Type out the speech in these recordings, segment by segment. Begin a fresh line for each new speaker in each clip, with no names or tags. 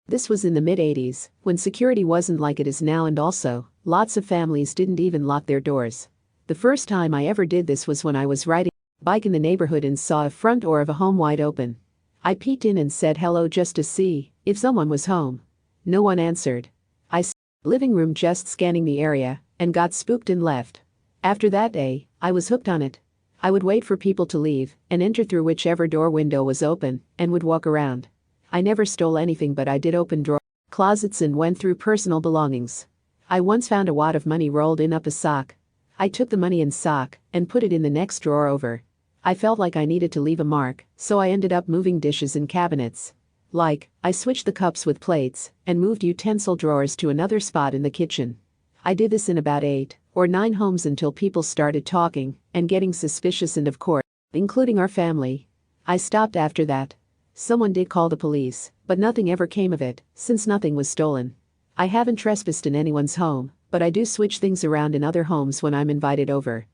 This was in the mid-80s, when security wasn't like it is now, and also, lots of families didn't even lock their doors. The first time I ever did this was when I was riding a bike in the neighborhood and saw a front door of a home wide open. I peeked in and said hello just to see if someone was home. No one answered. I sat in the living room just scanning the area and got spooked and left. After that day, I was hooked on it. I would wait for people to leave and enter through whichever door window was open and would walk around. I never stole anything, but I did open drawers, closets, and went through personal belongings. I once found a wad of money rolled in up a sock. I took the money and sock and put it in the next drawer over. I felt like I needed to leave a mark, so I ended up moving dishes in cabinets. Like, I switched the cups with plates and moved utensil drawers to another spot in the kitchen. I did this in about 8 or 9 homes until people started talking and getting suspicious, and of course, including our family. I stopped after that. Someone did call the police, but nothing ever came of it, since nothing was stolen. I haven't trespassed in anyone's home, but I do switch things around in other homes when I'm invited over.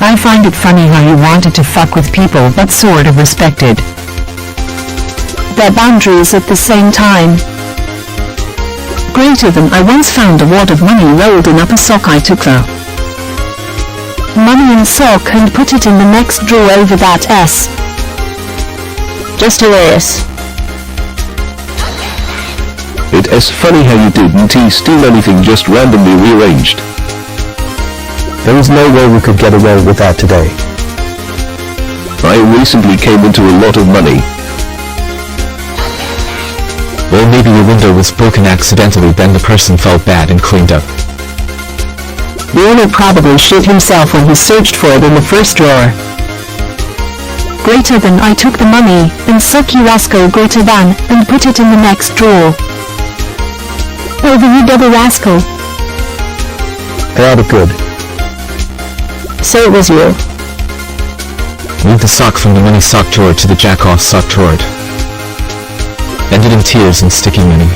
I find it funny how you wanted to fuck with people but sort of respected their boundaries at the same time. Greater than I once found a wad of money rolled in up a sock. I took the money in sock and put it in the next drawer over that S. Just hilarious.
It's funny how you didn't steal anything, just randomly rearranged.
There was no way we could get away with that today.
I recently came into a lot of money.
Well, maybe your window was broken accidentally, then the person felt bad and cleaned up.
The owner probably shit himself when he searched for it in the first drawer. Greater than I took the money and suck you rascal greater than and put it in the next drawer. Over you double rascal.
Got it good.
So it was you.
Moved the sock from the money sock drawer to the jack-off sock drawer. Ended in tears and sticky money.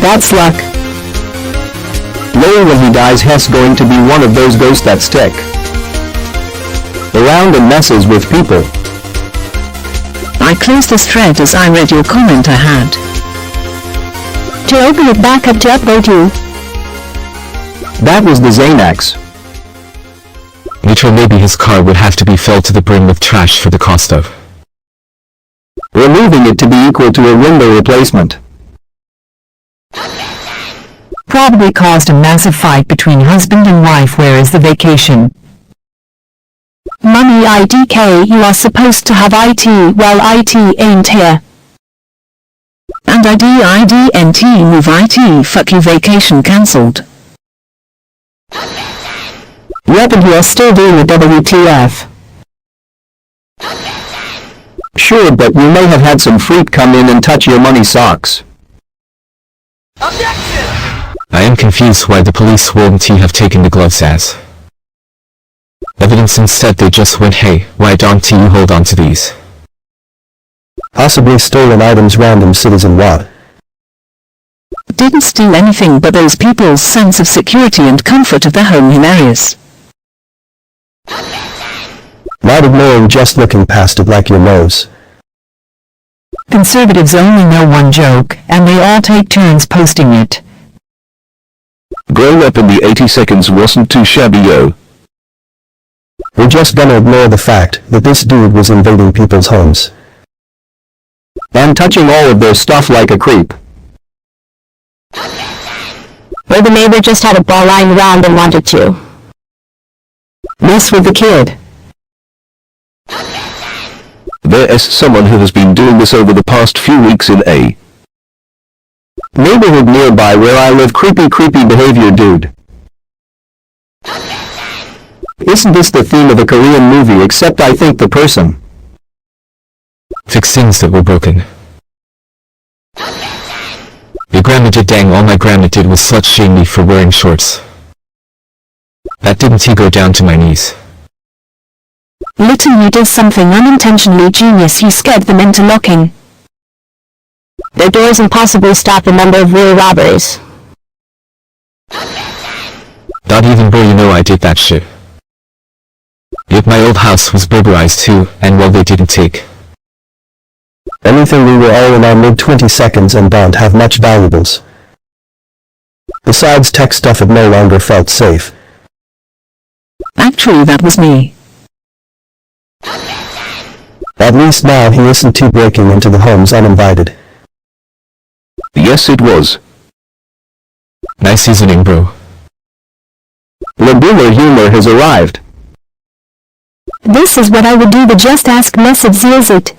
That's luck.
Larry, when he dies, Hess going to be one of those ghosts that stick around and messes with people.
I closed this thread as I read your comment I had to open it back up to upload you.
That was the Xanax.
Neutral, maybe his car would have to be filled to the brim with trash for the cost of
removing it to be equal to a window replacement.
Probably caused a massive fight between husband and wife. Where is the vacation? Money IDK, you are supposed to have IT, well IT ain't here. And IDNT, move IT, fuck you, vacation cancelled.
Yep, and we are still doing the WTF. Sure, but you may have had some freak come in and touch your money socks.
Objection! I am confused why the police wouldn't have taken the gloves as evidence. Instead they just went, hey, why don't you hold on to these
Possibly stolen items. Random citizen what?
Didn't steal anything, but those people's sense of security and comfort of their home hilarious.
Lot ignoring, just looking past it like your nose.
Conservatives only know one joke, and they all take turns posting it.
Growing up in the 80 seconds wasn't too shabby, yo.
We're just gonna ignore the fact that this dude was invading people's homes and touching all of their stuff like a creep.
Or the neighbor just had a ball lying around and wanted to mess with the kid.
There is someone who has been doing this over the past few weeks in a
neighborhood nearby where I live. Creepy behavior, dude. Isn't this the theme of a Korean movie? Except I think the person
fixed things that were broken. Your grandma did, dang, all my grandma did was slut shame me for wearing shorts. That didn't he go down to my knees.
Little you did something unintentionally genius, you scared them into locking their doors and possibly stop a number of real robberies.
Not even bro, you know I did that shit. Yet my old house was burglarized too, and well they didn't take
anything. We were all in our mid-20s and don't have much valuables. Besides tech stuff, it no longer felt safe.
Actually, that was me.
At least now he isn't too breaking into the homes uninvited.
Yes, it was.
Nice seasoning, bro.
The boomer humor has arrived.
This is what I would do, the just ask message seals it.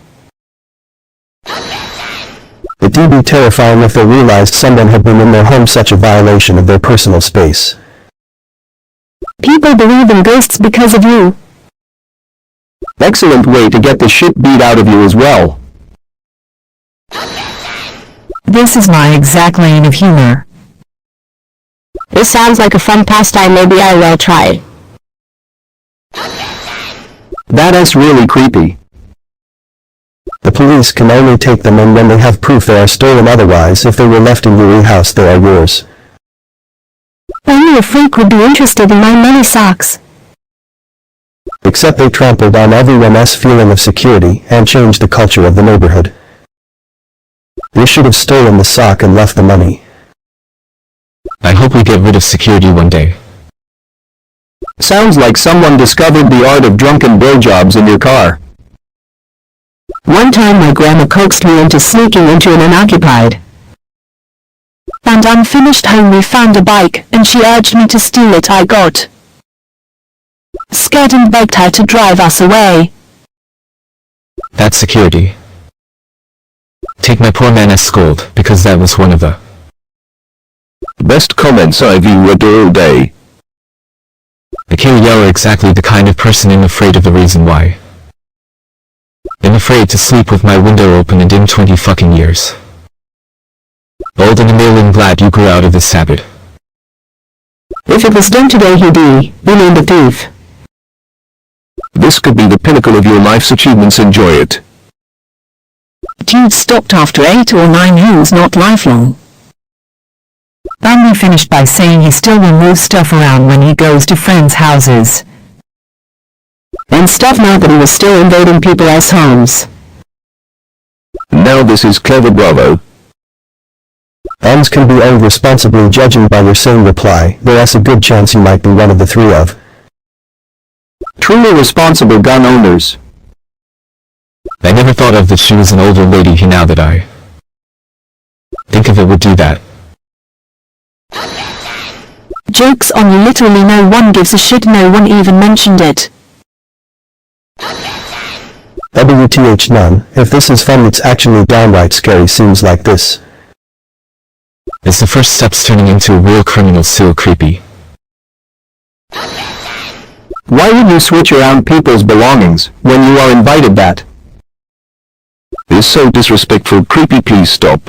It'd be terrifying if they realized someone had been in their home, such a violation of their personal space.
People believe in ghosts because of you.
Excellent way to get the shit beat out of you as well.
This is my exact lane of humor. This sounds like a fun pastime, maybe I will try.
That is really creepy.
The police can only take them in when they have proof they are stolen, otherwise if they were left in your house they are yours.
Only a freak would be interested in my money socks.
Except they trampled on everyone's feeling of security and changed the culture of the neighborhood. They should have stolen the sock and left the money.
I hope we get rid of security one day.
Sounds like someone discovered the art of drunken blowjobs in your car.
One time my grandma coaxed me into sneaking into an unoccupied and unfinished home. We found a bike, and she urged me to steal it. I got scared and begged her to drive us away.
That's security. Take my poor man as scold, because that was one of the
best comments I've read all day.
Akira, you are exactly the kind of person I'm afraid of. The reason why I'm afraid to sleep with my window open and in 20 fucking years. Old and a million glad you grew out of this habit.
If it was done today, he'd be named a thief.
This could be the pinnacle of your life's achievements. Enjoy it.
Dude stopped after 8 or 9 years, not lifelong. Bambi finished by saying he still will move stuff around when he goes to friends' houses and stuff, now that he was still invading people's homes.
Now this is clever, bravo.
Ends can be owned responsibly. Judging by your same reply, there's a good chance you might be one of the three of
truly responsible gun owners.
I never thought of that she was an older lady. Now that I think of it, would do that.
Joke's on you, literally no one gives a shit, no one even mentioned it.
WTH none. If this is fun, it's actually downright scary. Seems like this
It's the first steps turning into a real criminal. Still creepy.
Why would you switch around people's belongings when you are invited? That is so disrespectful. Creepy, please stop.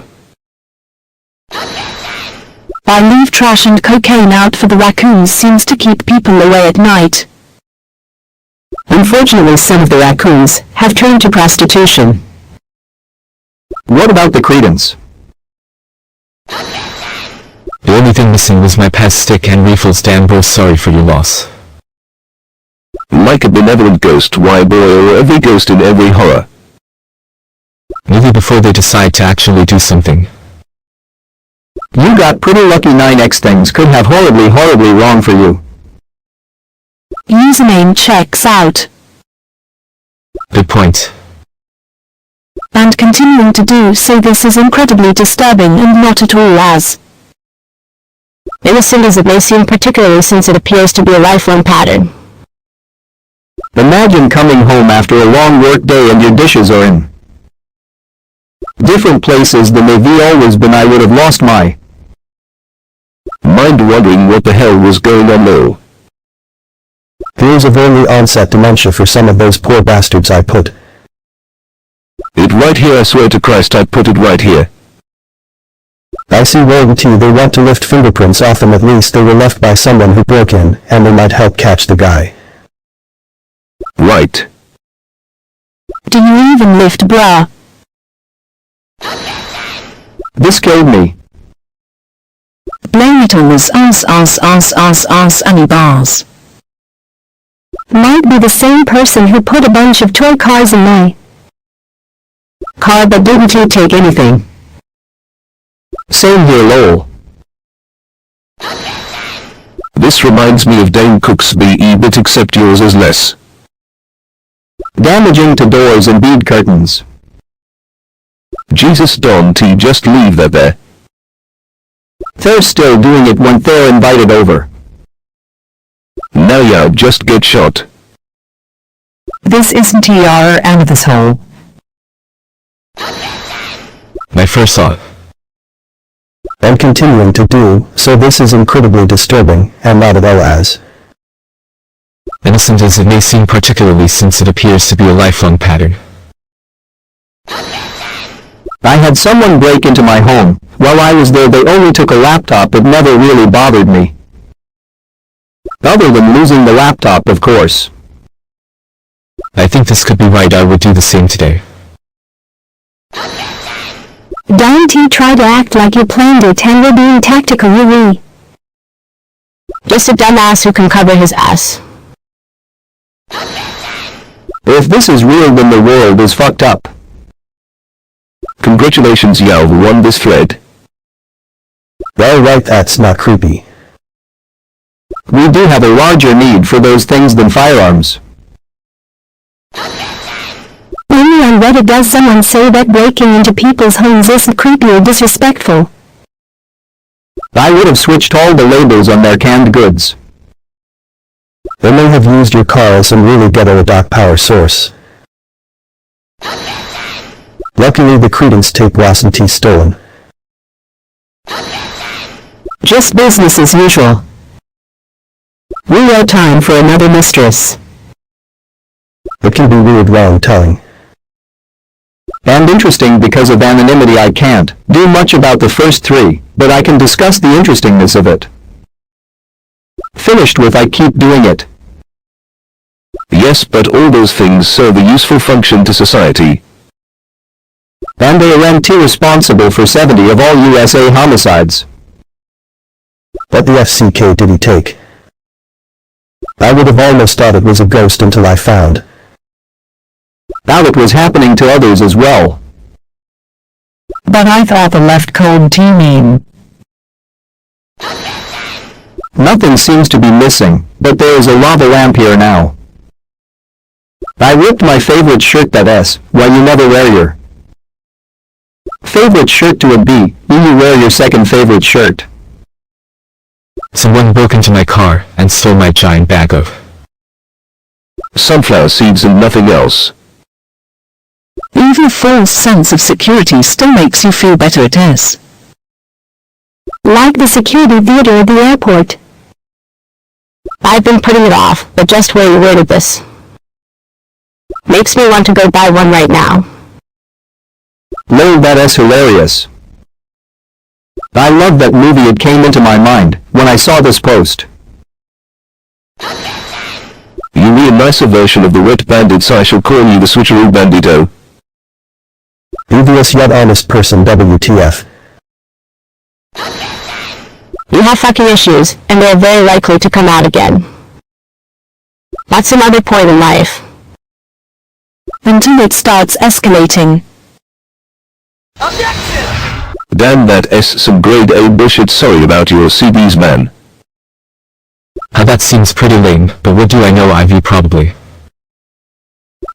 I leave trash and cocaine out for the raccoons, seems to keep people away at night. Unfortunately, some of the raccoons have turned to prostitution.
What about the credence?
The only thing missing was my past stick and refills. Damn bro, sorry for your loss.
Like a benevolent ghost, why boy, or every ghost in every horror.
Maybe before they decide to actually do something.
You got pretty lucky. 9x things could have horribly wrong for you.
Username checks out.
Good point.
And continuing to do so. This is incredibly disturbing and not at all as innocent as it may seem, particularly since it appears to be a lifelong pattern.
Imagine coming home after a long work day and your dishes are in different places than they've always been. I would have lost my mind wondering what the hell was going on though.
Fears of early onset dementia for some of those poor bastards. I put
it right here. I swear to Christ, I put it right here.
I see royalty. They want to lift fingerprints off them. At least they were left by someone who broke in, and they might help catch the guy.
Right.
Do you even lift, bruh?
This killed me.
Blame it on us any bars. Might be the same person who put a bunch of toy cars in my car, but didn't you take anything?
Same here, lol. This reminds me of Dane Cook's BE, but except yours is less damaging to doors and bead curtains. Jesus, Don T, just leave that there. They're still doing it when they're invited over. Now yeah, just get shot.
This isn't TR out of this hole.
My first thought.
And continuing to do, so this is incredibly disturbing, and not at all as
Innocent as it may seem, particularly since it appears to be a lifelong pattern.
I had someone break into my home. While I was there, they only took a laptop. It never really bothered me. Other than losing the laptop, of course.
I think this could be right. I would do the same today.
Don't you try to act like you planned it and we're being tactical, really. Just a dumbass who can cover his ass.
If this is real, then the world is fucked up. Congratulations, you've won this thread.
well, right, that's not creepy.
We do have a larger need for those things than firearms.
Only on Reddit does someone say that breaking into people's homes isn't creepy or disrespectful.
I would have switched all the labels on their canned goods.
They may have used your car as some really ghetto dock power source. Luckily the credence tape wasn't stolen.
Just business as usual. Real time for another mistress.
It can be weird wrong telling.
And interesting because of anonymity. I can't do much about the first three, but I can discuss the interestingness of it. Finished with I keep doing it. Yes, but all those things serve a useful function to society. And they are MT responsible for 70 of all USA homicides.
What the FCK did he take? I would have almost thought it was a ghost until I found
Now it was happening to others as well.
But I thought the left cold tea meme.
Nothing seems to be missing, but there is a lava lamp here now. I ripped my favorite shirt, that S, why you never wear your favorite shirt to a B, you wear your second favorite shirt.
Someone broke into my car and stole my giant bag of
sunflower seeds and nothing else.
Even a false sense of security still makes you feel better at S. Like the security theater at the airport. I've been putting it off, but just where you worded this makes me want to go buy one right now.
Lol, that is hilarious. I love that movie. It came into my mind when I saw this post. You be a nicer version of the wet bandits. I shall call you the switcheroo bandito.
devious yet honest person. WTF.
You have fucking issues, and they're very likely to come out again. That's another point in life. Until it starts escalating.
Damn, that S some grade A bullshit. Sorry about your CBs, man.
That seems pretty lame, but what do I know? IV probably.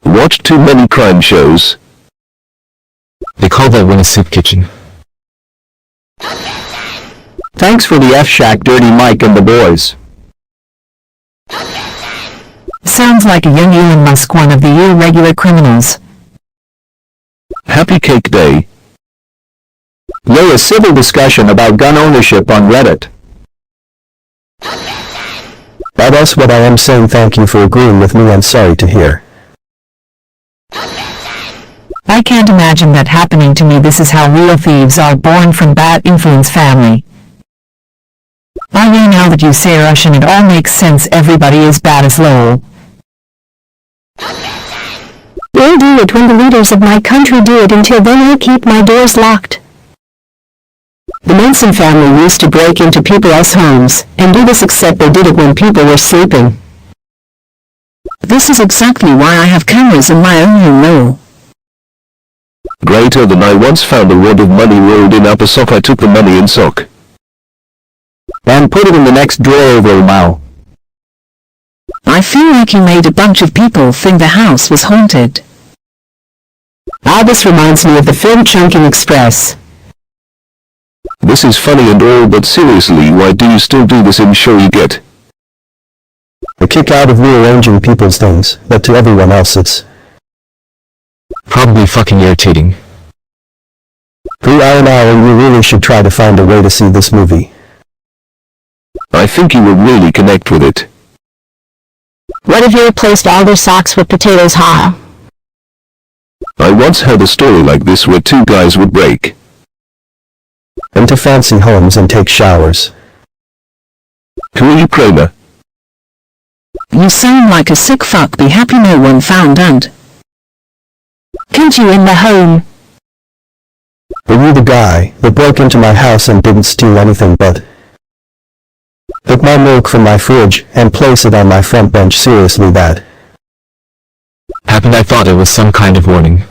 Watched too many crime shows.
They call that one a soup kitchen.
Thanks for the F-Shack, Dirty Mike and the boys.
Sounds like a young Elon Musk, one of the irregular criminals.
Happy Cake Day. Lay a civil discussion about gun ownership on Reddit.
That's what I am saying. Thank you for agreeing with me and sorry to hear.
I can't imagine that happening to me. This is how real thieves are, born from bad influence family. I mean, now that you say Russian, it all makes sense. Everybody is bad as Lowell.
I'll do it when the leaders of my country do it. Until then I'll keep my doors locked.
The Manson family used to break into people's homes and do this, except they did it when people were sleeping.
This is exactly why I have cameras in my own room, Lowell.
Greater than I once found a wad of money rolled in up a sock. I took the money in sock and put it in the next drawer over a mile.
I feel like you made a bunch of people think the house was haunted.
Ah, this reminds me of the film Chunking Express.
This is funny and all, but seriously, why do you still do this? I'm sure you get
A kick out of rearranging people's things, but to everyone else it's
Probably fucking irritating.
Who I and you really should try to find a way to see this movie.
I think you will really connect with it.
What if you replaced all their socks with potatoes, huh?
I once heard a story like this where two guys would break
into fancy homes and take showers.
Who are you, Kramer?
You sound like a sick fuck. Be happy no one found and
Can't you in the home?
Were you the guy that broke into my house and didn't steal anything but took my milk from my fridge and placed it on my front bench? Seriously, that
Happened. I thought it was some kind of warning.